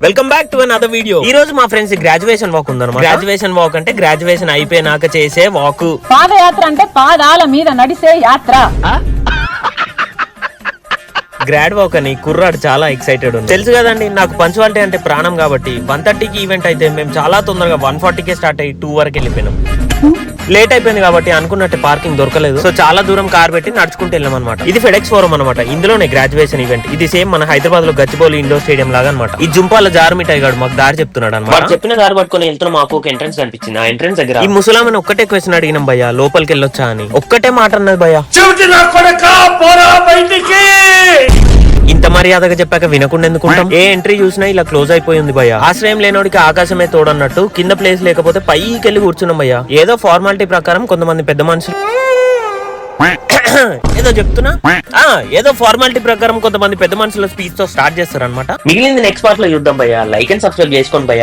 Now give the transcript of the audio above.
Welcome back to another video. ఈ రోజు మా ఫ్రెండ్స్ గ్రాడ్యుయేషన్ వాక్ ఉందన్నమాట. గ్రాడ్యుయేషన్ వాక్ అంటే గ్రాడ్యుయేషన్ అయిపోయినాక చేసే వాక్. పాదయాత్ర అంటే పాదాల మీద నడిసే యాత్ర. గ్రాడ్ వాక్ అని కుర్రాడు చాలా ఎక్సైటెడ్ ఉంది. తెలుసు కదండి, నాకు పంచువాలిటీ అంటే ప్రాణం కాబట్టి 1:30కి ఈవెంట్ అయితే మేము చాలా తొందరగా 1:40కే స్టార్ట్ అయ్యి 2 వరకు వెళ్ళిపోయినాం. లేట్ అయిపోయింది కాబట్టి అనుకున్నట్టు పార్కింగ్ దొరకలేదు. సో చాలా దూరం కార్ పెట్టి నడుచుకుంటూ వెళ్ళాం అనమాట. ఇది ఫెడెక్స్ ఫోరం అనమాట. ఇందులోనే గ్రాడ్యుయేషన్ ఈవెంట్. ఇది సేమ్ మన హైదరాబాద్ లో గచ్చిబౌలి ఇండోర్ స్టేడియం లాగా అనమాట. ఈ జుంపాల జారుమిఠాయి గాడు మాకు దారి చెప్తున్నాడు అనమాట. చెప్పిన దారి పట్టుకుని వెళ్తున్నా మాకు ఒక ఎంట్రెన్స్ కనిపించింది. ఆ ఎంట్రెన్స్ దగ్గర ఈ ముసలామని ఒక్కటే క్వశ్చన్ అడిగినాం భయ్యా, లోపలికి వెళ్ళొచ్చా అని. ఒక్కటే మాట అన్నది భయ్యా, ఇంత మర్యాదగా చెప్పాక వినకుండా ఎందుకుంటాం. ఏ ఎంట్రీ చూసినా ఇలా క్లోజ్ అయిపోయింది భయ్య. ఆశ్రయం లేనోడికి ఆకాశమే తోడన్నట్టు కింద ప్లేస్ లేకపోతే పైకి వెళ్ళి కూర్చున్నాం భయ్య. ఏదో ఫార్మాలిటీ ప్రకారం కొంతమంది పెద్ద మనుషులు ఏదో చెప్తున్నా ఏదో ఫార్మాలిటీ ప్రకారం కొంతమంది పెద్ద మనుషుల స్పీచ్ తో స్టార్ట్ చేస్తారు అనమాట. మిగిలింది నెక్స్ట్ పార్ట్ లో చూద్దాం భయ్య. లైక్ అండ్ సబ్స్క్రైబ్ చేసుకోండి భయ్య.